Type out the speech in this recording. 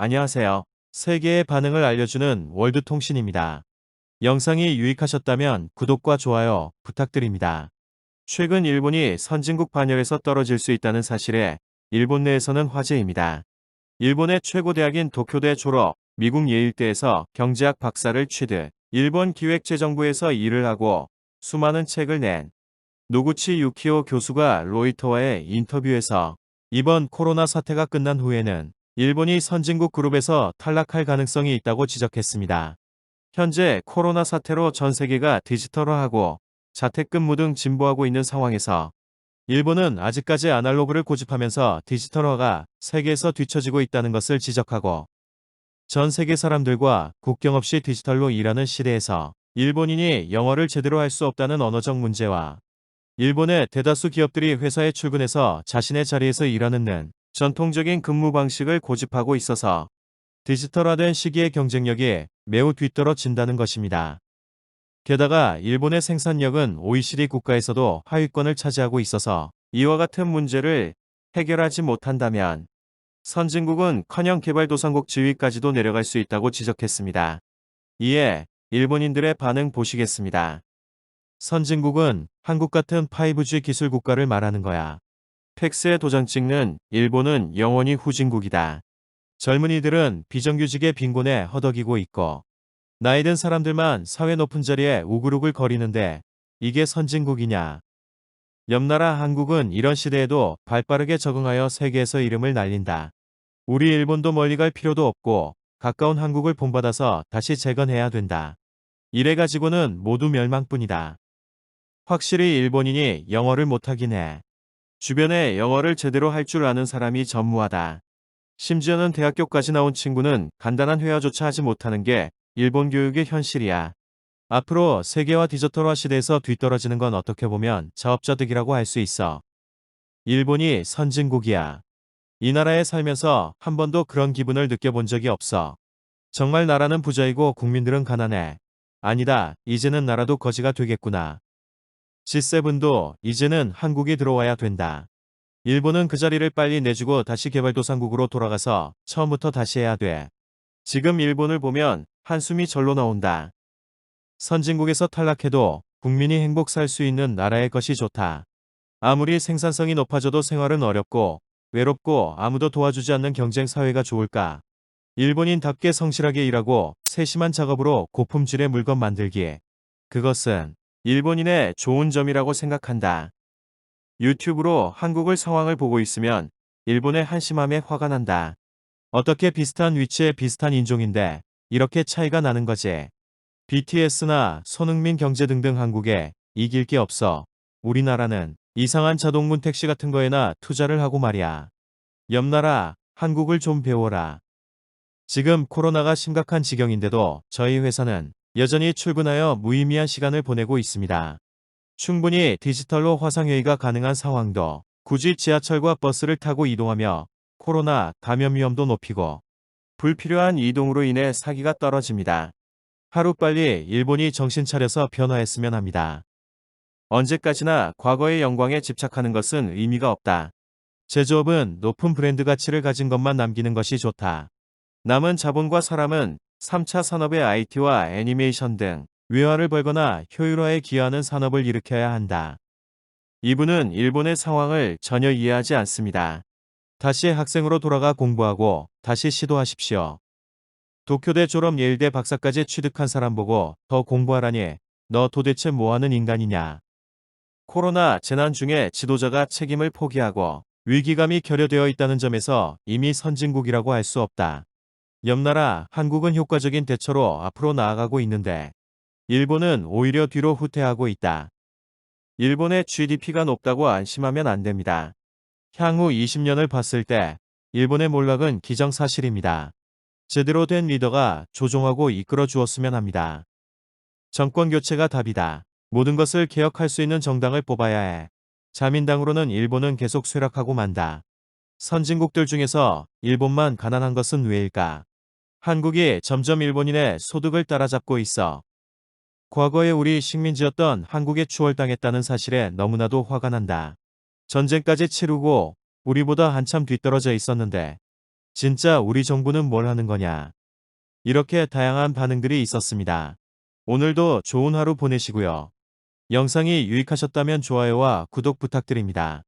안녕하세요. 세계의 반응을 알려주는 월드통신입니다. 영상이 유익하셨다면 구독과 좋아요 부탁드립니다. 최근 일본이 선진국 반열에서 떨어질 수 있다는 사실에 일본 내에서는 화제입니다. 일본의 최고 대학인 도쿄대 졸업, 미국 예일대에서 경제학 박사를 취득, 일본 기획재정부에서 일을 하고 수많은 책을 낸 노구치 유키오 교수가 로이터와의 인터뷰에서 이번 코로나 사태가 끝난 후에는 일본이 선진국 그룹에서 탈락할 가능성이 있다고 지적했습니다. 현재 코로나 사태로 전 세계가 디지털화하고 자택근무 등 진보하고 있는 상황에서 일본은 아직까지 아날로그를 고집하면서 디지털화가 세계에서 뒤처지고 있다는 것을 지적하고 전 세계 사람들과 국경 없이 디지털로 일하는 시대에서 일본인이 영어를 제대로 할 수 없다는 언어적 문제와 일본의 대다수 기업들이 회사에 출근해서 자신의 자리에서 일하는 등 전통적인 근무 방식을 고집하고 있어서 디지털화된 시기의 경쟁력이 매우 뒤떨어진다는 것입니다. 게다가 일본의 생산력은 OECD 국가에서도 하위권을 차지하고 있어서 이와 같은 문제를 해결하지 못한다면 선진국은 커녕 개발도상국 지위까지도 내려갈 수 있다고 지적했습니다. 이에 일본인들의 반응 보시겠습니다. 선진국은 한국 같은 5G 기술 국가를 말하는 거야. 팩스에 도장 찍는 일본은 영원히 후진국이다. 젊은이들은 비정규직의 빈곤에 허덕이고 있고 나이든 사람들만 사회 높은 자리에 우글우글 거리는데 이게 선진국이냐. 옆나라 한국은 이런 시대에도 발빠르게 적응하여 세계에서 이름을 날린다. 우리 일본도 멀리 갈 필요도 없고 가까운 한국을 본받아서 다시 재건해야 된다. 이래가지고는 모두 멸망뿐이다. 확실히 일본인이 영어를 못하긴 해. 주변에 영어를 제대로 할 줄 아는 사람이 전무하다. 심지어는 대학교까지 나온 친구는 간단한 회화조차 하지 못하는 게 일본 교육의 현실이야. 앞으로 세계화 디지털화 시대에서 뒤떨어지는 건 어떻게 보면 자업자득이라고 할 수 있어. 일본이 선진국이야. 이 나라에 살면서 한 번도 그런 기분을 느껴본 적이 없어. 정말 나라는 부자이고 국민들은 가난해. 아니다, 이제는 나라도 거지가 되겠구나. G7도 이제는 한국이 들어와야 된다. 일본은 그 자리를 빨리 내주고 다시 개발도상국으로 돌아가서 처음부터 다시 해야 돼. 지금 일본을 보면 한숨이 절로 나온다. 선진국에서 탈락해도 국민이 행복 살 수 있는 나라의 것이 좋다. 아무리 생산성이 높아져도 생활은 어렵고 외롭고 아무도 도와주지 않는 경쟁 사회가 좋을까. 일본인답게 성실하게 일하고 세심한 작업으로 고품질의 물건 만들기. 그것은 일본인의 좋은 점이라고 생각한다. 유튜브로 한국을 상황을 보고 있으면 일본의 한심함에 화가 난다. 어떻게 비슷한 위치에 비슷한 인종인데 이렇게 차이가 나는 거지. BTS나 손흥민 경제 등등 한국에 이길 게 없어. 우리나라는 이상한 자동문 택시 같은 거에나 투자를 하고 말이야. 옆나라 한국을 좀 배워라. 지금 코로나가 심각한 지경인데도 저희 회사는 여전히 출근하여 무의미한 시간을 보내고 있습니다. 충분히 디지털로 화상회의가 가능한 상황도 굳이 지하철과 버스를 타고 이동하며 코로나 감염 위험도 높이고 불필요한 이동으로 인해 사기가 떨어집니다. 하루빨리 일본이 정신 차려서 변화했으면 합니다. 언제까지나 과거의 영광에 집착하는 것은 의미가 없다. 제조업은 높은 브랜드 가치를 가진 것만 남기는 것이 좋다. 남은 자본과 사람은 3차 산업의 IT와 애니메이션 등 외화를 벌거나 효율화에 기여하는 산업을 일으켜야 한다. 이분은 일본의 상황을 전혀 이해하지 않습니다. 다시 학생으로 돌아가 공부하고 다시 시도하십시오. 도쿄대 졸업 예일대 박사까지 취득한 사람 보고 더 공부하라니 너 도대체 뭐하는 인간이냐. 코로나 재난 중에 지도자가 책임을 포기하고 위기감이 결여되어 있다는 점에서 이미 선진국이라고 할 수 없다. 옆나라 한국은 효과적인 대처로 앞으로 나아가고 있는데 일본은 오히려 뒤로 후퇴하고 있다. 일본의 GDP가 높다고 안심하면 안 됩니다. 향후 20년을 봤을 때 일본의 몰락은 기정사실입니다. 제대로 된 리더가 조종하고 이끌어 주었으면 합니다. 정권 교체가 답이다. 모든 것을 개혁할 수 있는 정당을 뽑아야 해. 자민당으로는 일본은 계속 쇠락하고 만다. 선진국들 중에서 일본만 가난한 것은 왜일까? 한국이 점점 일본인의 소득을 따라잡고 있어. 과거에 우리 식민지였던 한국에 추월당했다는 사실에 너무나도 화가 난다. 전쟁까지 치르고 우리보다 한참 뒤떨어져 있었는데 진짜 우리 정부는 뭘 하는 거냐. 이렇게 다양한 반응들이 있었습니다. 오늘도 좋은 하루 보내시고요. 영상이 유익하셨다면 좋아요와 구독 부탁드립니다.